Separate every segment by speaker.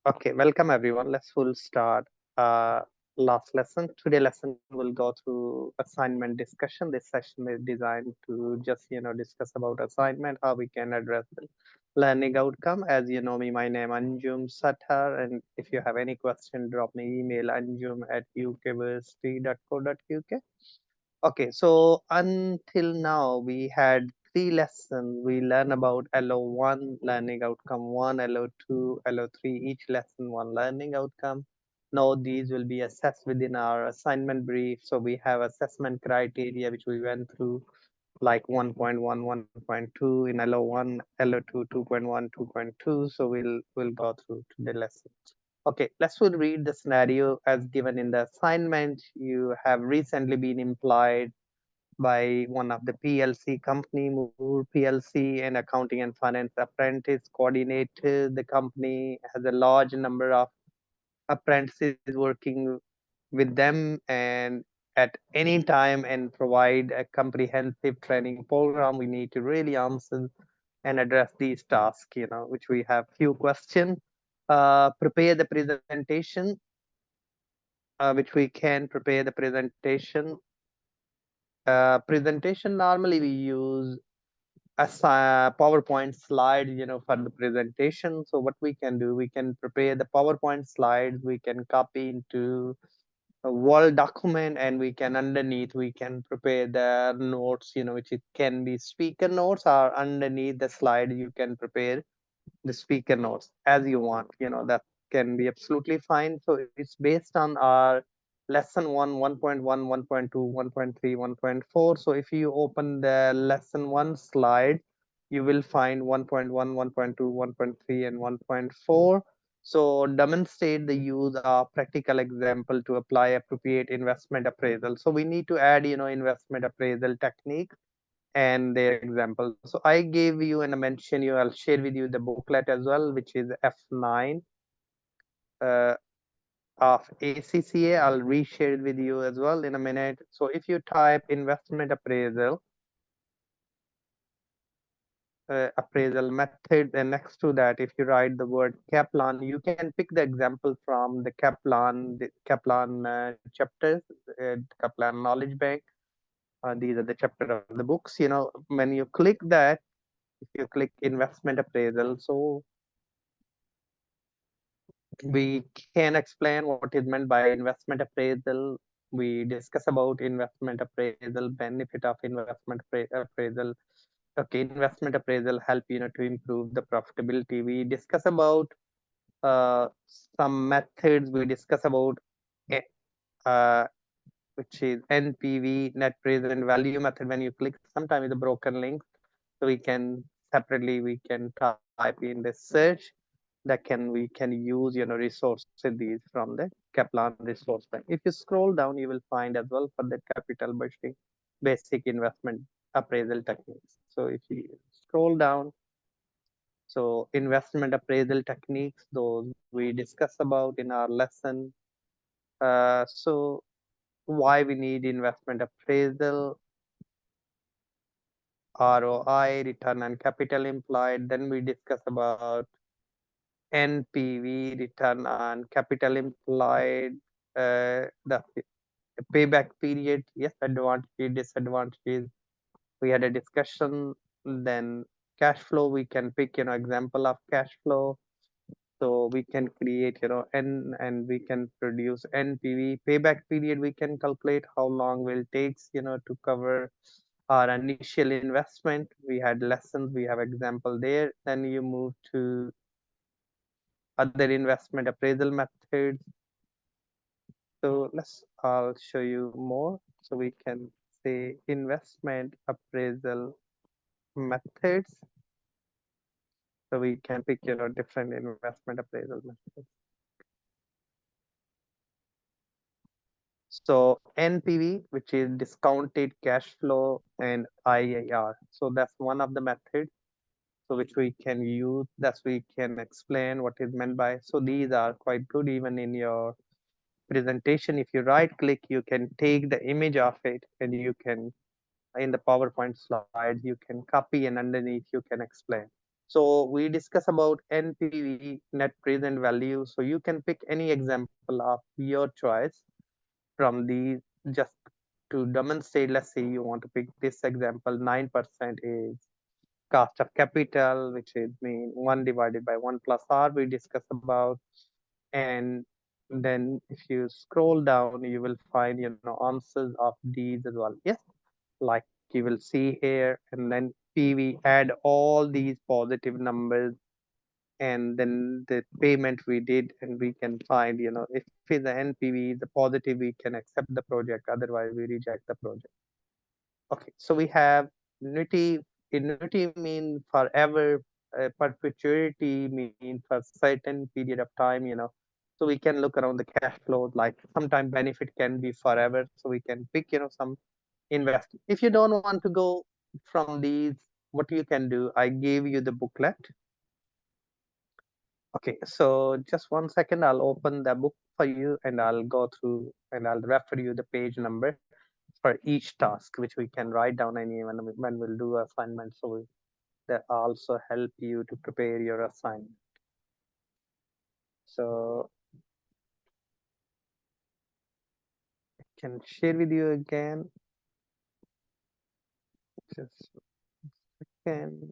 Speaker 1: Okay, welcome everyone. We'll start last lesson. Today lesson will go through assignment discussion. This session is designed to just discuss about assignment, how we can address the learning outcome. As you know me, my name Anjum Sathar, and if you have any question, drop me email anjum@ukversity.co.uk. Okay, so until now we had three lessons. We learn about LO1, learning outcome 1, LO2, LO3, each lesson one learning outcome. Now these will be assessed within our assignment brief. So we have assessment criteria, which we went through like 1.1, 1.2 in LO1, LO2, 2.1, 2.2. So we'll go through to the lesson. Okay, let's read the scenario as given in the assignment. You have recently been employed by one of the PLC company, Moore PLC, and accounting and finance apprentice coordinator. The company has a large number of apprentices working with them and at any time and provide a comprehensive training program. We need to really answer and address these tasks, which we have few questions. Prepare the presentation, which we can prepare the presentation. Presentation normally we use a PowerPoint slide, for the presentation. So what we can do, we can prepare the PowerPoint slides, we can copy into a Word document, and we can underneath, we can prepare the notes, which it can be speaker notes, or underneath the slide, you can prepare the speaker notes as you want, that can be absolutely fine. So it's based on our lesson 1, 1.1, 1.2, 1.3, 1.4. So if you open the lesson 1 slide, you will find 1.1, 1.2, 1.3, and 1.4. So demonstrate the use of practical example to apply appropriate investment appraisal. So we need to add, investment appraisal technique and their example. So I gave you and I mentioned you, I'll share with you the booklet as well, which is F9 of ACCA. I'll reshare it with you as well in a minute. So if you type investment appraisal, appraisal method, and next to that, if you write the word Kaplan, you can pick the example from the Kaplan chapters, Kaplan Knowledge Bank. These are the chapter of the books. When you click that, if you click investment appraisal, so we can explain what is meant by investment appraisal. We discuss about investment appraisal, benefit of investment appraisal. Okay, investment appraisal help to improve the profitability. We discuss about some methods. We discuss about uh, which is NPV, net present value method. When you click, sometimes it's a broken link, so we can separately we can type in the search that we can use resources these from the Kaplan resource bank. If you scroll down, you will find as well for the capital budgeting basic investment appraisal techniques. So if you scroll down, so investment appraisal techniques, those we discuss about in our lesson. So why we need investment appraisal, ROI, return on capital employed. Then we discuss about NPV, return on capital employed, the payback period, yes, advantage, disadvantages. We had a discussion. Then cash flow, we can pick, example of cash flow. So we can create, and we can produce NPV. Payback period, we can calculate how long will takes, to cover our initial investment. We had lessons, we have example there. Then you move to other investment appraisal methods. So I'll show you more. So we can say investment appraisal methods. So we can pick, different investment appraisal methods. So NPV, which is discounted cash flow, and IAR. So that's one of the methods. So which we can use, that we can explain what is meant by. So these are quite good even in your presentation. If you right click, you can take the image of it, and you can in the PowerPoint slides, you can copy, and underneath you can explain. So we discuss about NPV, net present value. So you can pick any example of your choice from these, just to demonstrate. Let's say you want to pick this example. 9% is cost of capital, which is mean 1 divided by 1 plus r we discuss about. And then if you scroll down, you will find, answers of these as well. Yes, like you will see here. And then PV, add all these positive numbers, and then the payment we did, and we can find, if it's the NPV the positive, we can accept the project, otherwise we reject the project. Okay, so we have annuity. Annuity mean forever, perpetuity mean for certain period of time, so we can look around the cash flows, like sometime benefit can be forever, so we can pick, some invest. If you don't want to go from these, what you can do, I gave you the booklet. Okay, so just 1 second, I'll open the book for you and I'll go through and I'll refer you the page number for each task, which we can write down any when we'll do assignment. So that also help you to prepare your assignment. So I can share with you again. Just can.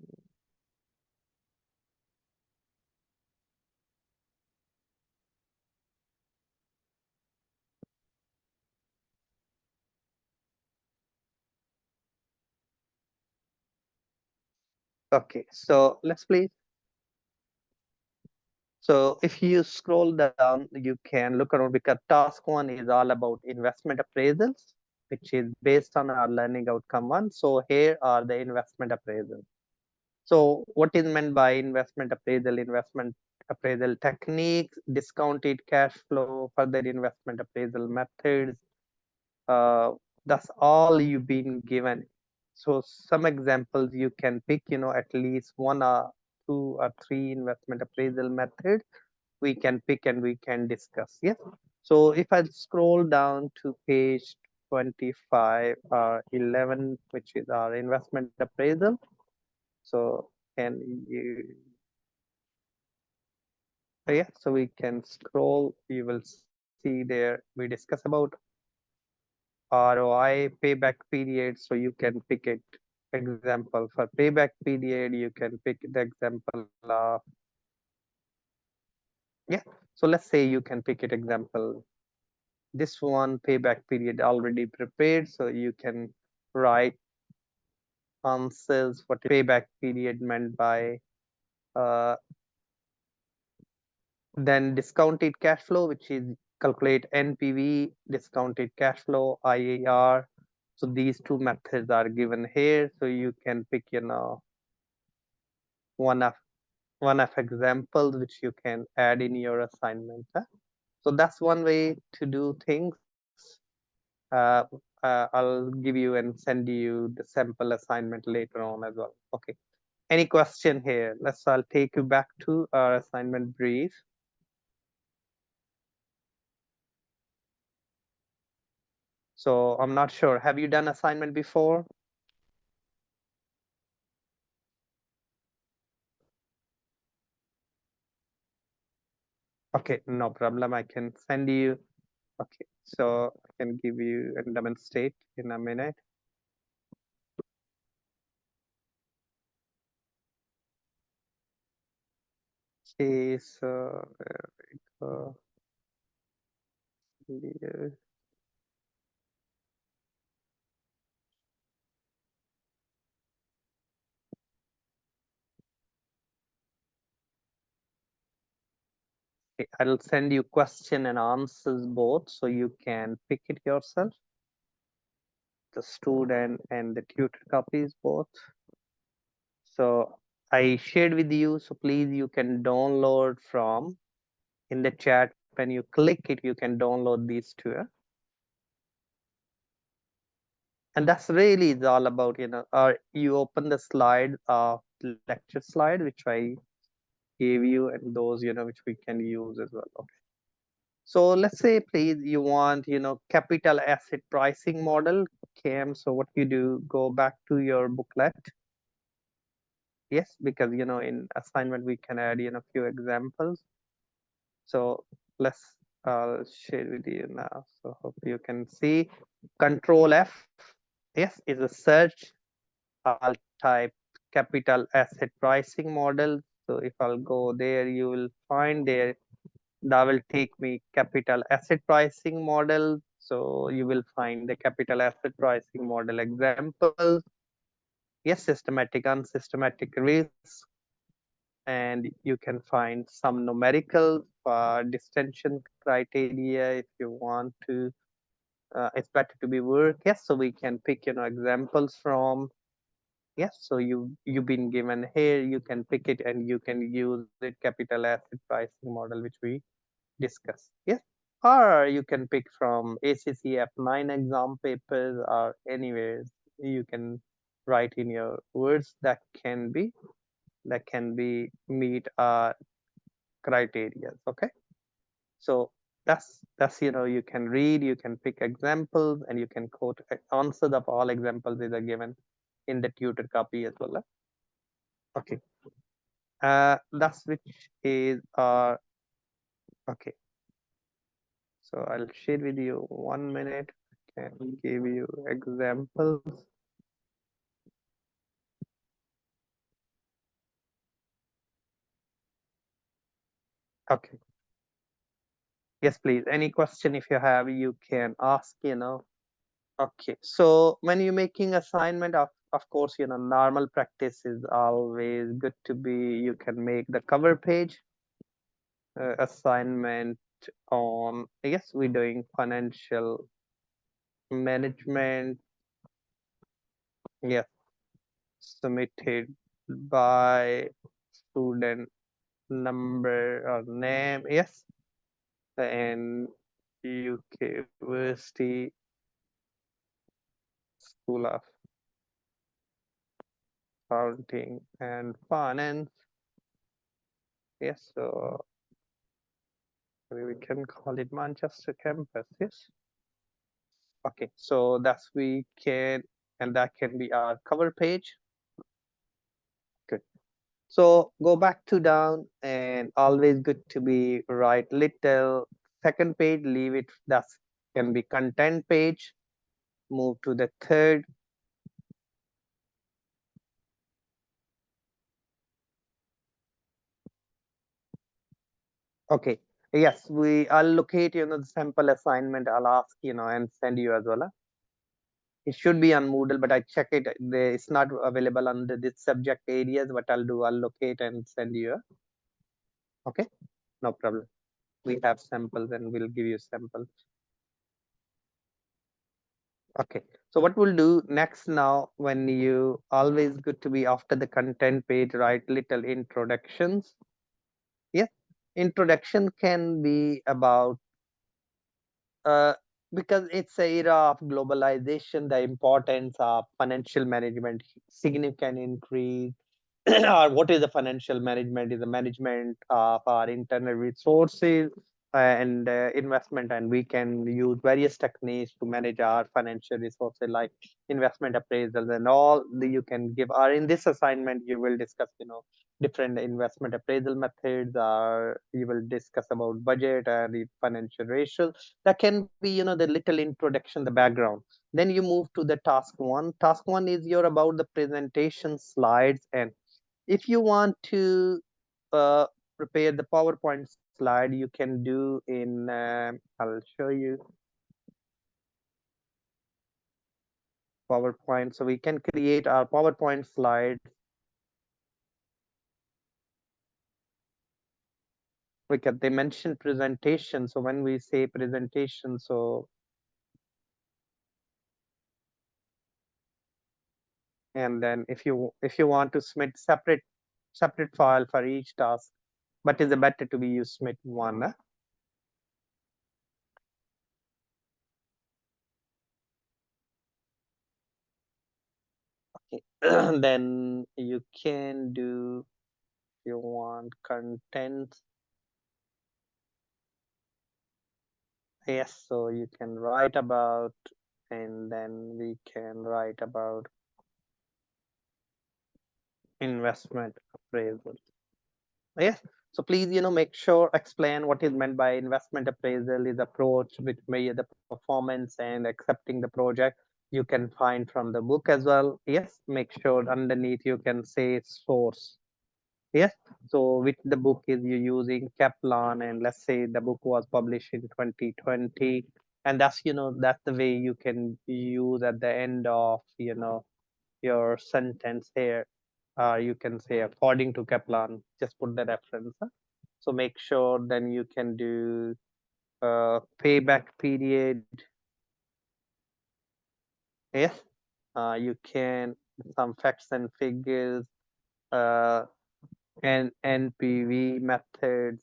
Speaker 1: Okay, so let's please. So if you scroll down, you can look around, because task 1 is all about investment appraisals, which is based on our learning outcome 1. So here are the investment appraisals. So what is meant by investment appraisal? Investment appraisal techniques, discounted cash flow, further investment appraisal methods. Uh, that's all you've been given. So some examples you can pick, at least 1 or 2 or 3 investment appraisal methods we can pick and we can discuss. Yes. So if I scroll down to page 25 or 11, which is our investment appraisal. So can you, yeah, so we can scroll, you will see there, we discuss about ROI, payback period. So you can pick it example for payback period, you can pick the example of, yeah. So let's say you can pick it example, this one payback period already prepared, so you can write answers what payback period meant by. Then discounted cash flow, which is calculate NPV, discounted cash flow, IAR. So these two methods are given here, so you can pick, one of examples which you can add in your assignment. So that's one way to do things. uh, I'll give you and send you the sample assignment later on as well. Okay. Any question here? I'll take you back to our assignment brief. So I'm not sure. Have you done assignment before? Okay, no problem. I can send you. Okay, so I can give you and demonstrate in a minute. Okay, so there we go. Here. Okay, I'll send you question and answers both, so you can pick it yourself. The student and the tutor copies both. So I shared with you, so please you can download from in the chat. When you click it, you can download these two. And that's really is all about, you open the slide of lecture slide, which I gave you, and those, which we can use as well. Okay. So let's say, please, you want, capital asset pricing model, CAM. So what you do, go back to your booklet. Yes, because in assignment we can add few examples. So let's share with you now. So hope you can see. Control F, yes, is a search. I'll type capital asset pricing model. So if I'll go there, you will find there that will take me capital asset pricing model. So you will find the capital asset pricing model examples. Yes, systematic, unsystematic risk, and you can find some numerical distinction criteria if you want to. It's better to be work. Yes, so we can pick examples from. Yes, so you've been given here. You can pick it and you can use it capital asset pricing model which we discuss. Yes, or you can pick from ACCF 9 exam papers or anywhere you can write in your words that can be meet criteria. Okay, so that's you can read, you can pick examples, and you can quote answers of all examples that are given in the tutor copy as well. Okay, that's which is okay. So I'll share with you 1 minute. Can give you examples. Okay. Yes, please. Any question if you have, you can ask. Okay. So when you're making assignment, of course, normal practice is always good to be, you can make the cover page assignment on, yes, we're doing financial management. Yes, submitted by student number or name. Yes, and UK University School of Accounting and Finance. Yes, so we can call it Manchester campus. Yes. Okay, so that's we can, and that can be our cover page. Good. So go back to down, and always good to be write little. Second page, leave it. That can be content page. Move to the third. Okay. Yes, we allocate, the sample assignment. I'll ask, and send you as well. It should be on Moodle, but I check it. It's not available under this subject areas. What I'll do, I'll locate and send you. Okay, no problem. We have samples and we'll give you samples. Okay, so what we'll do next now, when you always good to be after the content page, write little introductions. Yes, introduction can be about uh, because it's a era of globalization, the importance of financial management significant increase. Or what is the financial management? Is the management of our internal resources and investment, and we can use various techniques to manage our financial resources like investment appraisals and all. You can give, or in this assignment you will discuss different investment appraisal methods, or you will discuss about budget and the financial ratios. That can be the little introduction, the background. Then you move to the task one. Task one is your about the presentation slides, and if you want to uh, prepare the PowerPoint slide, you can do in, I'll show you PowerPoint. So we can create our PowerPoint slide. Because they mention presentation. So when we say presentation, so, and then if you want to submit separate file for each task, but is it better to be you submit one? Okay. Then you can do, if you want content. Yes, so you can write about, and then we can write about investment appraisal. Yes. So please, make sure explain what is meant by investment appraisal is approach which measure the performance and accepting the project. You can find from the book as well. Yes. Make sure underneath you can say source. Yes. So which the book is you using Kaplan, and let's say the book was published in 2020, and that's the way you can use at the end of your sentence here. You can say according to Kaplan, just put the reference. Huh? So make sure then you can do payback period. Yes, you can some facts and figures, uh, and NPV methods.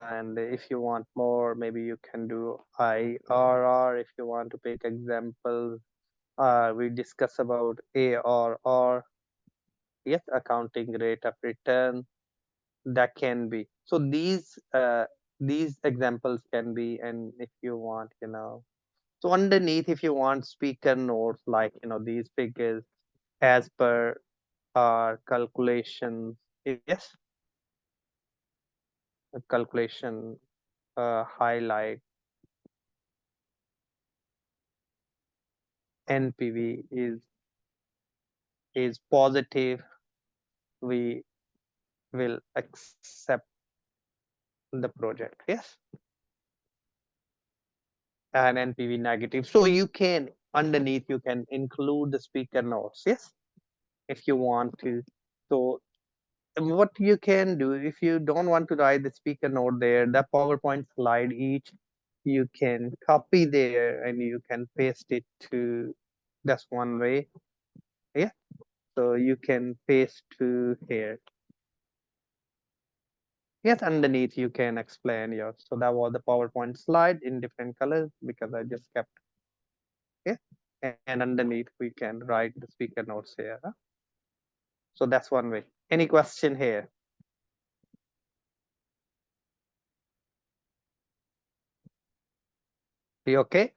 Speaker 1: And if you want more, maybe you can do IRR if you want to pick examples. We discuss about ARR. Yes, accounting rate of return. That can be. So these examples can be, and if you want, so underneath, if you want speaker notes like these figures as per our calculations. Yes, a calculation highlight NPV is positive, we will accept the project. Yes, and NPV negative. So you can underneath you can include the speaker notes. Yes, if you want to. So what you can do if you don't want to write the speaker note there, the PowerPoint slide each you can copy there and you can paste it to, that's one way. Yeah. So you can paste to here. Yes, underneath you can explain your, so that was the PowerPoint slide in different colors because I just kept, yeah. And underneath we can write the speaker notes here. Huh? So that's one way. Any question here? You okay?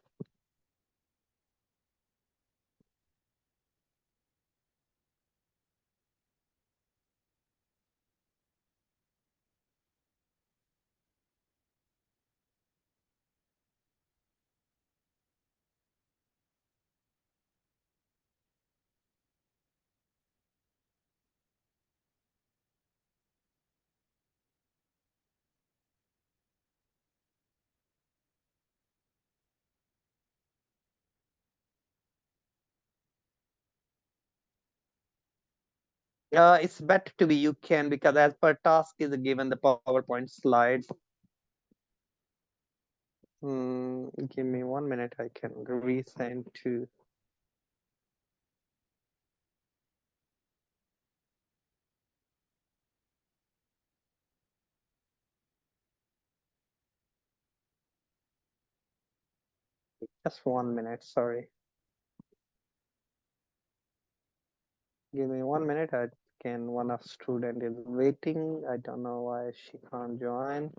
Speaker 1: It's better to be you can, because as per task is given the PowerPoint slides. Give me 1 minute. I can resend to. Just 1 minute. Sorry. Give me 1 minute. I can. One of student is waiting. I don't know why she can't join.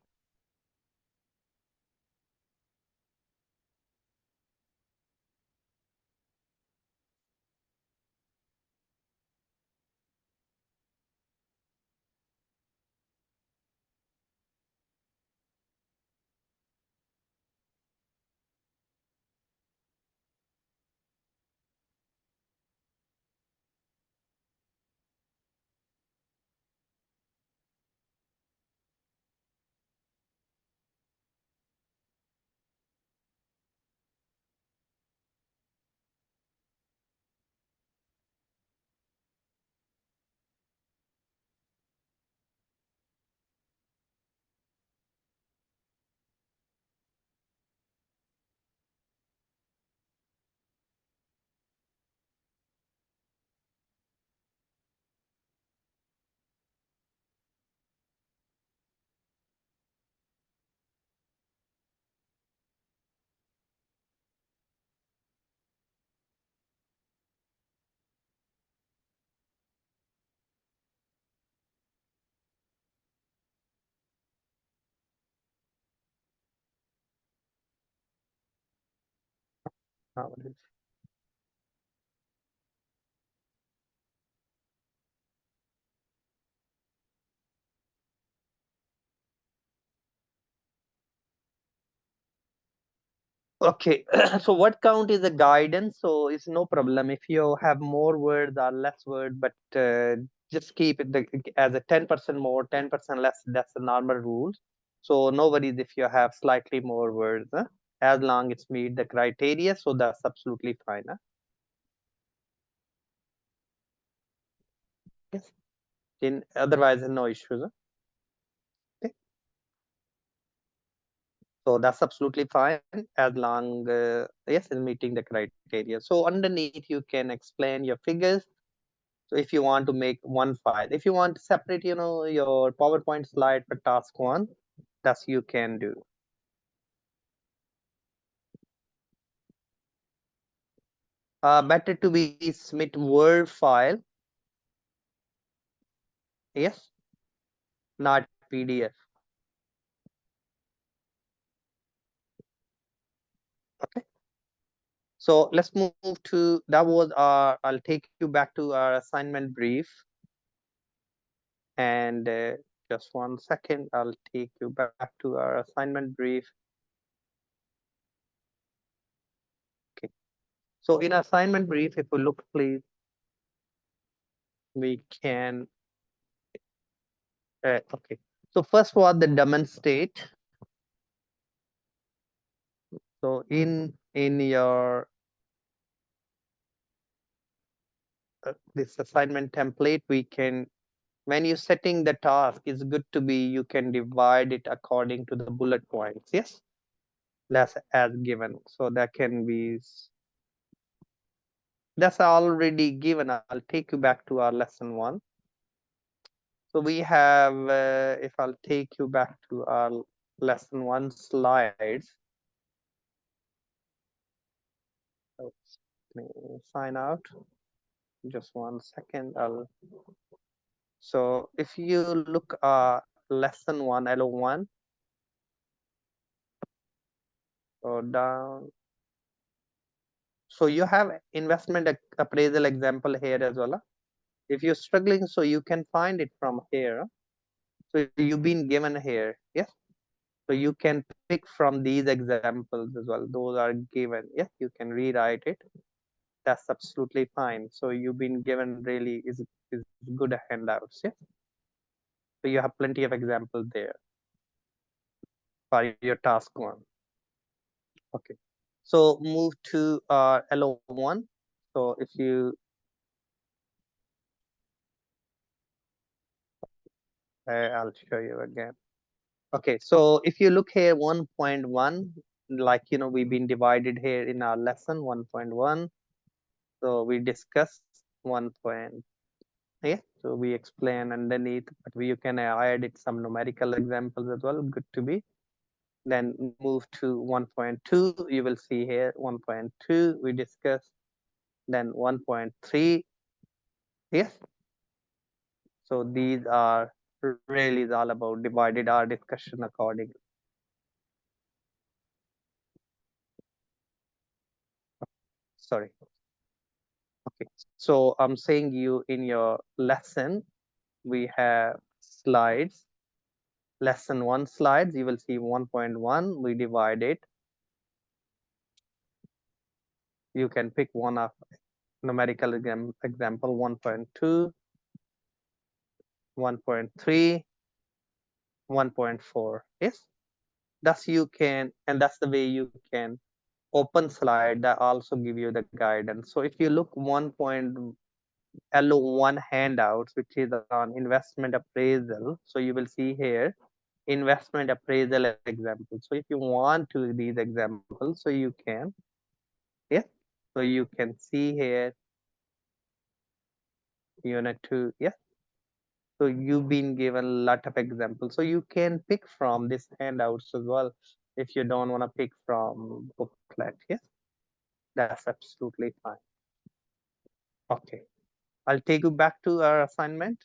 Speaker 1: How it is. Okay, so what count is a guidance? So it's no problem if you have more words or less word, but just keep it as a 10% more, 10% less. That's the normal rules. So no worries if you have slightly more words, huh? As long it's meet the criteria. So that's absolutely fine. Huh? Yes. In otherwise, no issues. Huh? Okay. So that's absolutely fine as long yes, it's meeting the criteria. So underneath you can explain your figures. So if you want to make one file, if you want to separate, your PowerPoint slide for task one, that's you can do. Better to be submit Word file, yes, not PDF. Okay. So let's move to that was our. I'll take you back to our assignment brief, and just 1 second. I'll take you back to our assignment brief. Okay. So in assignment brief, if we look, please, we can. Okay. So first was the demonstrate. So in your this assignment template, we can when you're setting the task, it's good to be you can divide it according to the bullet points. Yes, that's as given. So that can be that's already given. I'll take you back to our lesson one. So we have if I'll take you back to our lesson one slides. Let me sign out. Just 1 second. So if you look lesson one, LO1, go down. So you have investment appraisal example here as well. If you're struggling, so you can find it from here. So you've been given here, yes. So you can pick from these examples as well. Those are given. Yes, you can rewrite it. That's absolutely fine. So you've been given really is good handouts. Yes. So you have plenty of examples there for your task one. Okay. So move to LO1. So if you, I'll show you again. Okay. So if you look here, 1.1, like, we've been divided here in our lesson 1.1. So we discuss 1. Yeah. So we explain underneath, but you can add it some numerical examples as well. Good to be. Then move to 1.2. You will see here 1.2. We discuss. Then 1.3. Yes. So these are really all about divided our discussion accordingly. Sorry. Okay. So I'm saying you in your lesson, we have slides. Lesson one slides, you will see 1.1. We divide it. You can pick one of numerical example 1.2, 1.3, 1.4. Yes. That's you can, and that's the way you can open slide that also give you the guidance. So if you look 1.L1 handouts, which is on investment appraisal, so you will see here investment appraisal example. So if you want to these examples, so you can, yeah. So you can see here unit 2, yeah. So you've been given a lot of examples. So you can pick from this handouts as well if you don't want to pick from booklet. Yes, that's absolutely fine. Okay, I'll take you back to our assignment.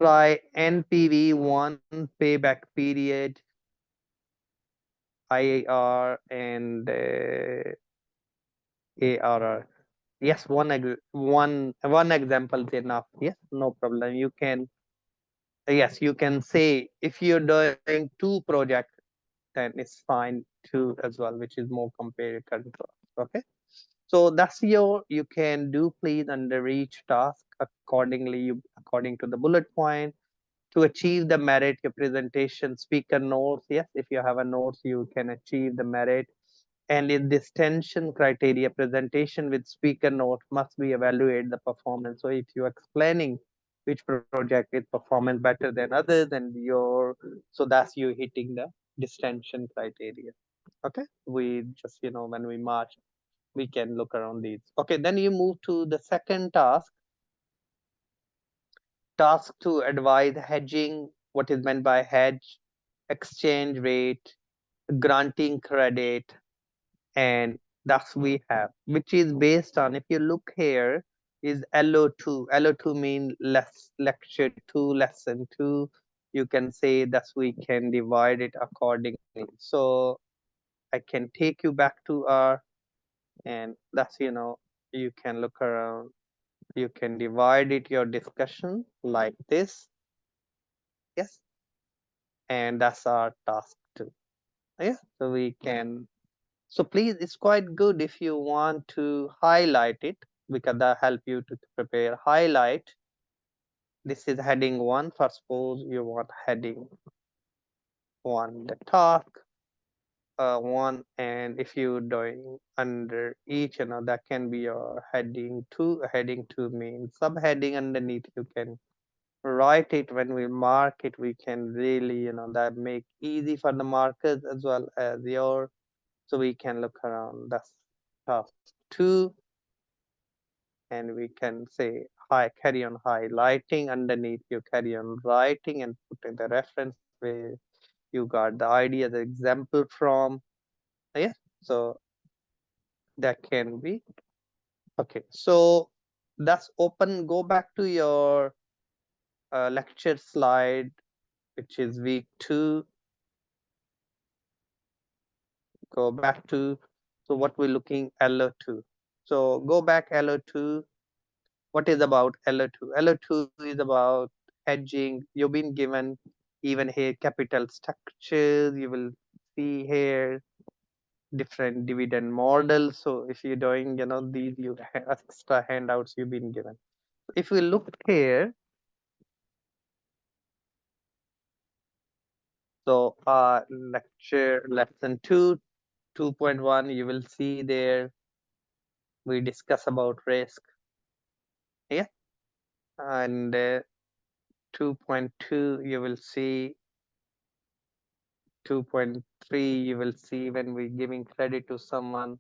Speaker 1: Try NPV1 payback period, IAR, and ARR. Yes, one example is enough. Yes, no problem. You can Yes, you can say if you're doing two projects, then it's fine two as well, which is more comparative. Okay. So that's you can do please under each task accordingly, according to the bullet point to achieve the merit, your presentation, speaker notes. Yes, if you have a notes, you can achieve the merit. And in this tension criteria, presentation with speaker note must be evaluate the performance. So if you're explaining which project is performance better than others, and your so that's you hitting the distension criteria. Okay, we just when we march, we can look around these. Okay, then you move to the second task. Task to advise hedging. What is meant by hedge? Exchange rate, granting credit, and that's we have, which is based on, if you look here, is LO2. LO2 mean less lecture 2, lesson 2. You can say that we can divide it accordingly. So I can take you back to R, and that's you can look around. You can divide it your discussion like this. Yes, and that's our task too. Yeah, so we can. So please, it's quite good if you want to highlight it, because that help you to prepare. Highlight. This is heading one. For suppose you want heading one, the task one, and if you doing under each, that can be your heading two. Heading two means subheading underneath. You can write it when we mark it. We can really that make easy for the markers as well as your. So we can look around. That's task two, and we can say hi, carry on highlighting underneath. You carry on writing and putting the reference where you got the idea, the example from. Yeah, so that can be okay. So that's open. Go back to your lecture slide, which is week 2. Go back to, so what we're looking, LO2. So go back LO2. What is about LO2? LO2 is about hedging. You've been given even here capital structures. You will see here different dividend models. So if you're doing, these, you have extra handouts you've been given. If we look here, so lecture lesson 2, 2.1, you will see there we discuss about risk. Yeah, and 2.2, you will see 2.3, you will see when we giving credit to someone,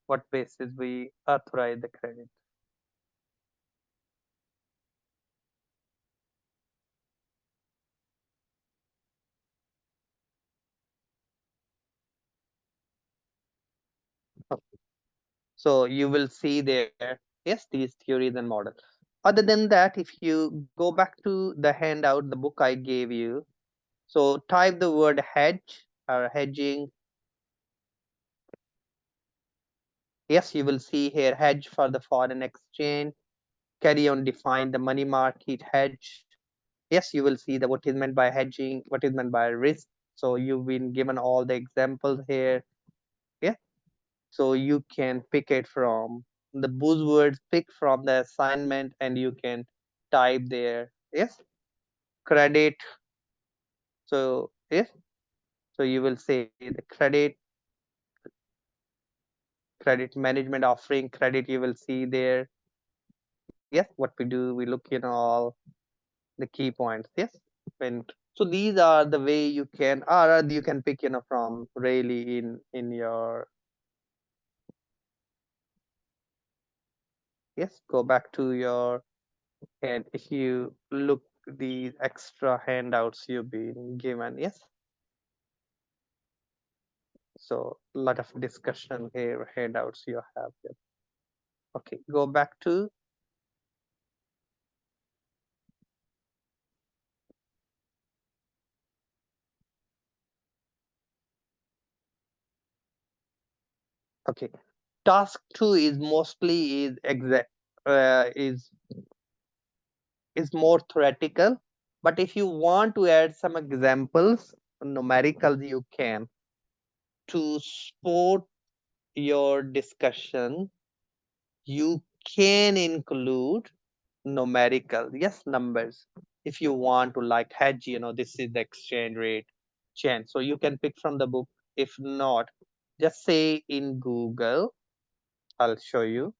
Speaker 1: what basis we authorize the credit. So you will see there, yes, these theories and models. Other than that, if you go back to the handout, the book I gave you, so type the word hedge or hedging. Yes, you will see here hedge for the foreign exchange. Carry on define the money market hedge. Yes, you will see that what is meant by hedging, what is meant by risk. So you've been given all the examples here. Yeah, so you can pick it from the buzzwords, pick from the assignment, and you can type there. Yes, credit. So yes, so you will say the credit management offering credit. You will see there. Yes, what we do, we look all the key points. Yes, when so these are the way you can, or you can pick from really in your. Yes, go back to your, and if you look these extra handouts you've been given. Yes, so a lot of discussion here, handouts you have here. Okay, go back to, okay, task 2 is mostly is exact, is more theoretical. But if you want to add some examples, numericals, you can. To support your discussion, you can include numerical, yes, numbers. If you want to like hedge, this is the exchange rate change. So you can pick from the book. If not, just say in Google, I'll show you.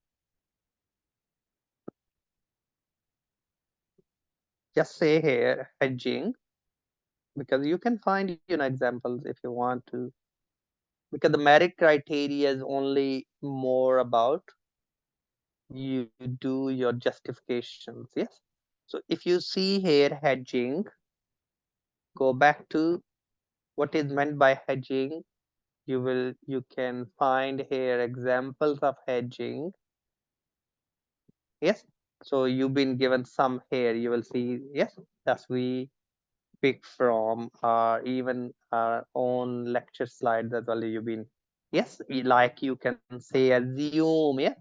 Speaker 1: Just say here hedging, because you can find examples if you want to, because the merit criteria is only more about you do your justifications. Yes. So if you see here hedging, go back to what is meant by hedging. You can find here examples of hedging. Yes. So you've been given some here. You will see. Yes. That's we pick from even our own lecture slides as well. You've been. Yes. Like you can say assume. Yeah.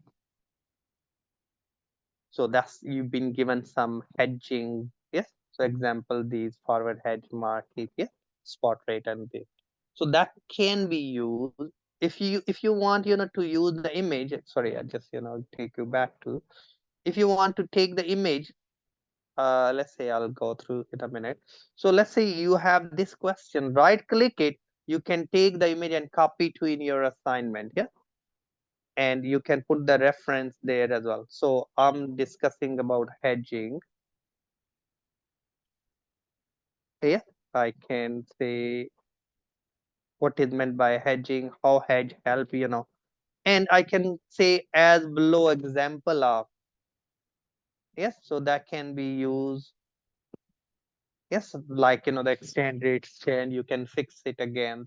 Speaker 1: So that's you've been given some hedging. Yes. So example, these forward hedge market. Yeah. Spot rate and this. So that can be used if you want to use the image. Sorry, I just take you back to, if you want to take the image, let's say I'll go through in a minute. So let's say you have this question, right click it, you can take the image and copy to in your assignment. Yeah. And you can put the reference there as well. So I'm discussing about hedging. Yeah. I can say what is meant by hedging, how hedge help, and I can say as below example of. Yes, so that can be used. Yes, like the exchange rate change, you can fix it again.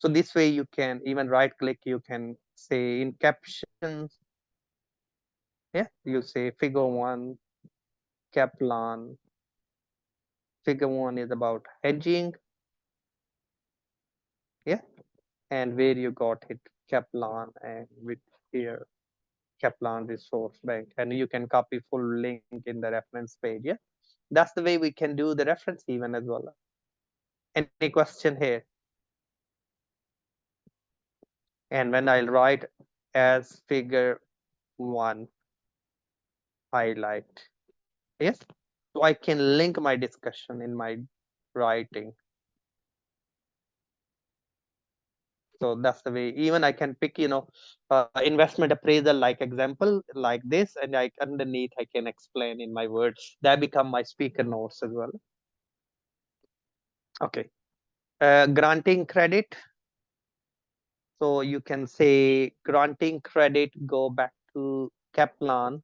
Speaker 1: So this way you can even right click, you can say in captions. Yeah, you say figure 1 Kaplan. Figure 1 is about hedging. Yeah, and where you got it, Kaplan, and with here Kaplan Resource Bank, and you can copy full link in the reference page. Yeah, that's the way we can do the reference even as well. Any question here? And when I'll write as figure 1 highlight, yes, so I can link my discussion in my writing. So that's the way. Even I can pick investment appraisal like example like this, and I underneath I can explain in my words. That become my speaker notes as well. Okay. Granting credit. So you can say granting credit, go back to Kaplan.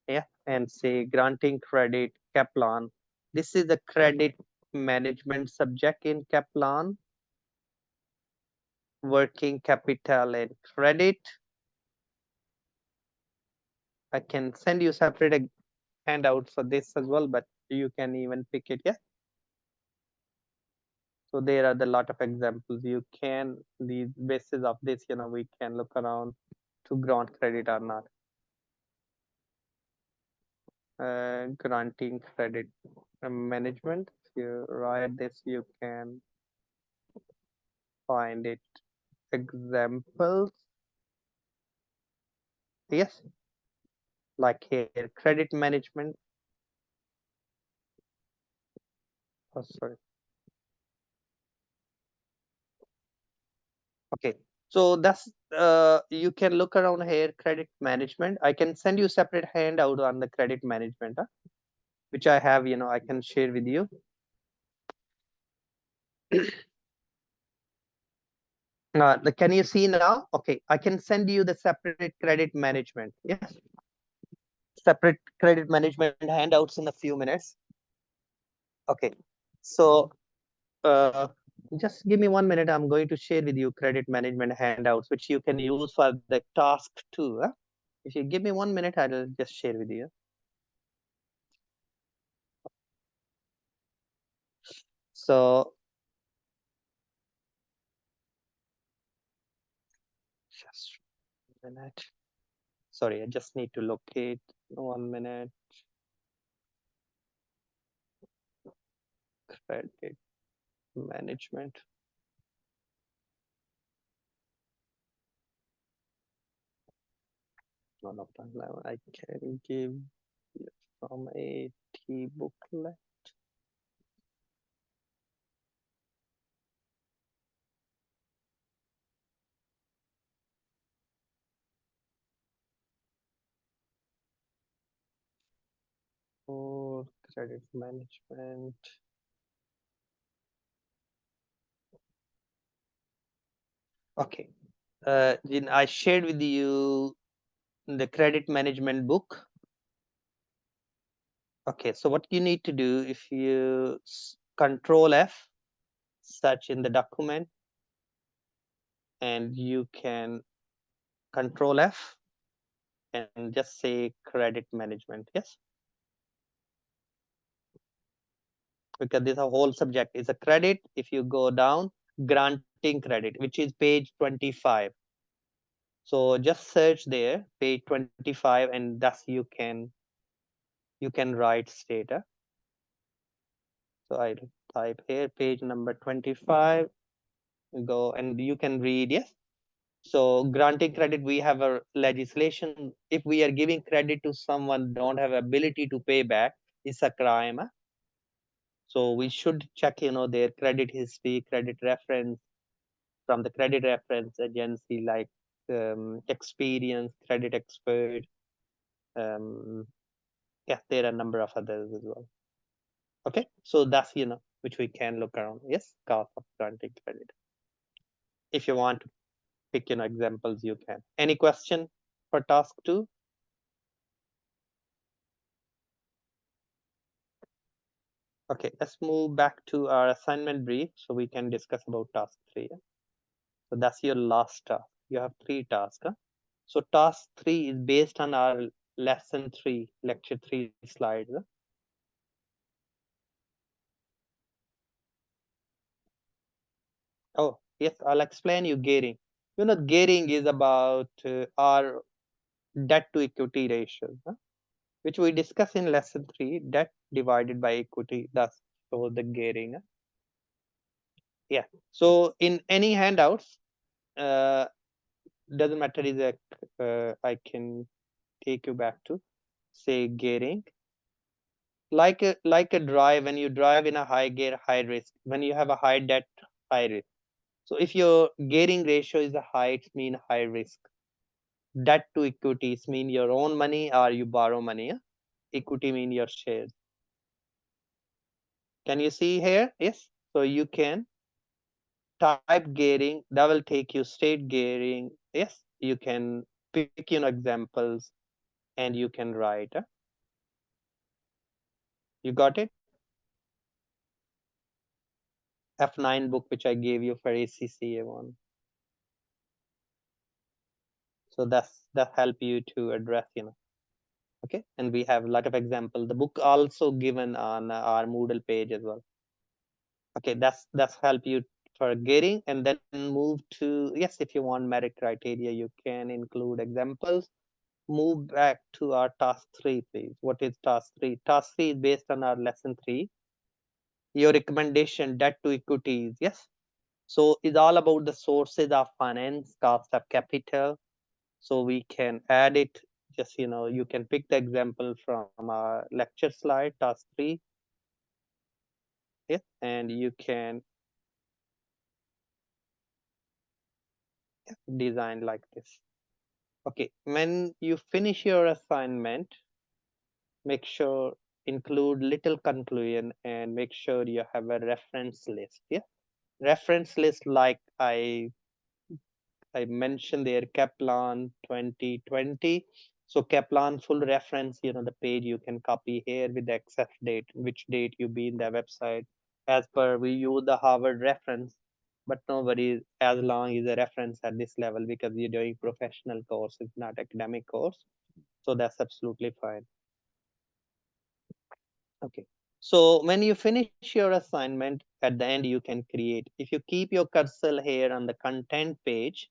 Speaker 1: Yeah, and say granting credit, Kaplan. This is the credit management subject in Kaplan. Working capital and credit. I can send you separate handout for this as well, but you can even pick it. Yeah. So there are the lot of examples. You can, the basis of this, we can look around to grant credit or not. Granting credit management. If you write this, you can find it. Examples. Yes, like here, credit management. Oh, sorry. Okay. So that's you can look around here, credit management. I can send you separate handout on the credit management, which I have, I can share with you. Can you see now? Okay, I can send you the separate credit management. Yes, separate credit management handouts in a few minutes. Okay, so uh, just give me 1 minute. I'm going to share with you credit management handouts, which you can use for the task too. If you give me 1 minute, I'll just share with you. So just 1 minute. Sorry, I just need to locate 1 minute. credit management. One of them I can give you from AT booklet. For credit management. Okay. I shared with you the credit management book. Okay, so what you need to do, if you control F, search in the document, and you can control F and just say credit management. Yes, because this whole subject is a credit. If you go down, granting credit, which is page 25. So just search there, page 25, and thus you can write data. So I'll type here page number 25. Go and you can read. Yes. So granting credit, we have a legislation. If we are giving credit to someone don't have ability to pay back, it's a crime. So we should check, their credit history, credit reference from the credit reference agency like Experience, Credit Expert. Yeah, there are a number of others as well. Okay, so that's which we can look around. Yes, cost of granting credit. If you want to pick examples, you can. Any question for task 2? Okay, let's move back to our assignment brief so we can discuss about task 3. So that's your last task. You have 3 tasks. So task 3 is based on our lesson 3, lecture 3 slides. Oh, yes, I'll explain you gearing. Gearing is about our debt to equity ratio, which we discuss in lesson 3, debt divided by equity. That's so the gearing. Yeah. So in any handouts, uh, doesn't matter is I can take you back to say gearing. Like a drive, when you drive in a high gear, high risk. When you have a high debt, high risk. So if your gearing ratio is a high, it mean high risk. Debt to equity is mean your own money or you borrow money. Equity mean your shares. Can you see here? Yes. So you can type gearing, that will take you state gearing. Yes, you can pick examples and you can write. You got it? F9 book which I gave you for ACCA one. So that help you to address, okay. And we have a lot of example. The book also given on our Moodle page as well. Okay, that's help you for getting, and then move to, yes, if you want merit criteria, you can include examples. Move back to our task 3, please. What is task 3? Task 3 is based on our lesson 3. Your recommendation, debt to equities. Yes. So it's all about the sources of finance, cost of capital. So we can add it. Just, you can pick the example from our lecture slide, task 3. Yeah. And you can design like this. Okay. When you finish your assignment, make sure include little conclusion and make sure you have a reference list. Yeah. Reference list like I mentioned there, Kaplan 2020. So Kaplan full reference, the page you can copy here with the exact date, which date you be in the website. As per we use the Harvard reference, but nobody as long as a reference at this level because you're doing professional course, it's not academic course. So that's absolutely fine. Okay. So when you finish your assignment, at the end you can create. If you keep your cursor here on the content page,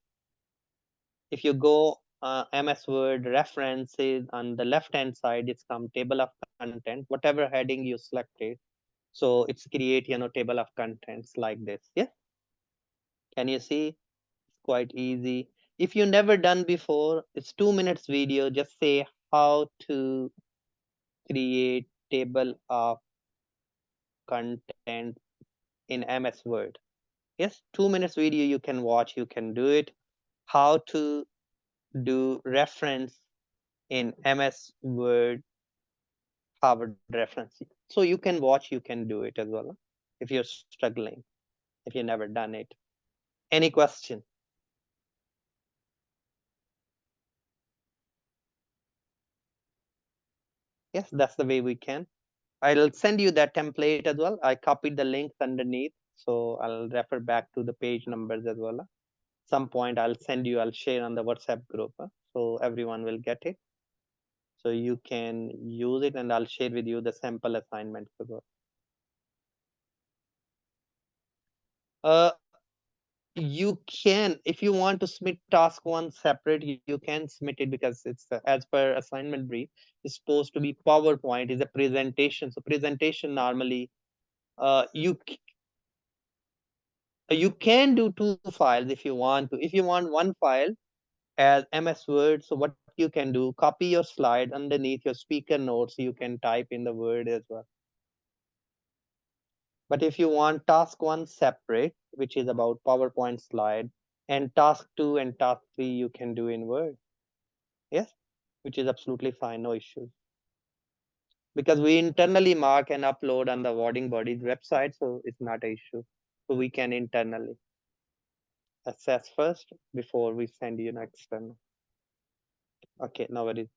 Speaker 1: if you go MS Word references on the left hand side, it's come table of content, whatever heading you selected. So it's create, table of contents like this. Yeah. Can you see? It's quite easy. If you never done before, it's 2 minutes video. Just say how to create table of content in MS Word. Yes, 2 minutes video you can watch, you can do it. How to do reference in MS Word Harvard reference. So you can watch, you can do it as well if you're struggling, if you've never done it. Any question? Yes, that's the way we can. I'll send you that template as well. I copied the links underneath, so I'll refer back to the page numbers as well. Some point I'll share on the WhatsApp group, so everyone will get it. So you can use it, and I'll share with you the sample assignments as well. Uh, you can, if you want to submit task one separate, you can submit it, because it's as per assignment brief, it's supposed to be PowerPoint, is a presentation. So presentation normally, you can do two files if you want to. If you want one file as MS Word, so what you can do, copy your slide underneath your speaker notes, you can type in the word as well. But if you want task one separate, which is about PowerPoint slide, and task two and task three, you can do in Word. Yes, which is absolutely fine, no issues. Because we internally mark and upload on the awarding body's website, so it's not an issue. So we can internally assess first before we send you an external. Okay, no worries.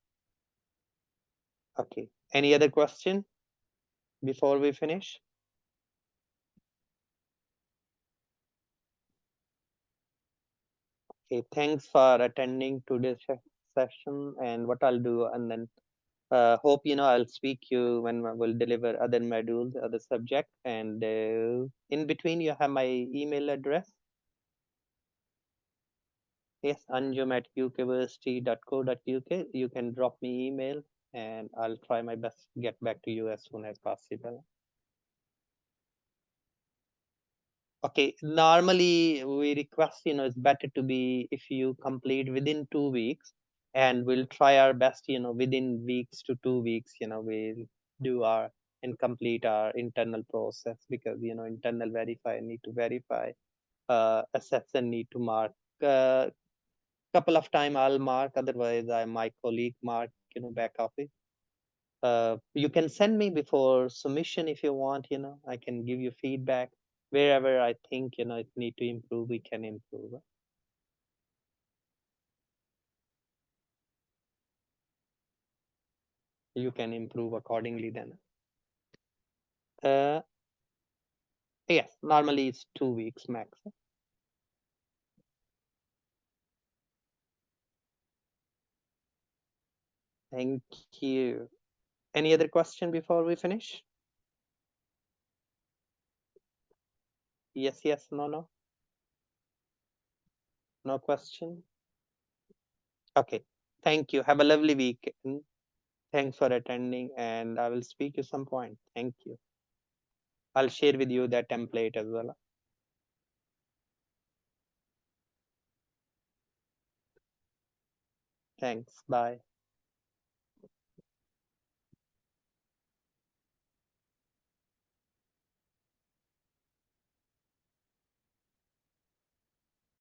Speaker 1: Okay, any other question before we finish? Okay, thanks for attending today's session. And what I'll do, and then hope I'll speak you when I will deliver other modules, other subject, and in between you have my email address. Yes, anjum@ukversity.co.uk. You can drop me email, and I'll try my best to get back to you as soon as possible. Okay, normally we request, it's better to be if you complete within 2 weeks, and we'll try our best, within weeks to 2 weeks, we'll do our and complete our internal process, because, internal verify need to verify, assess and need to mark. Couple of time I'll mark, otherwise my colleague mark, back office. You can send me before submission if you want, I can give you feedback. Wherever I think, it need to improve, we can improve. You can improve accordingly then. Uh, yes, normally it's 2 weeks max. Thank you. Any other question before we finish? Yes, yes, no, no, no question. Okay, thank you. Have a lovely weekend. Thanks for attending, and I will speak you some point. Thank you. I'll share with you that template as well. Thanks. Bye.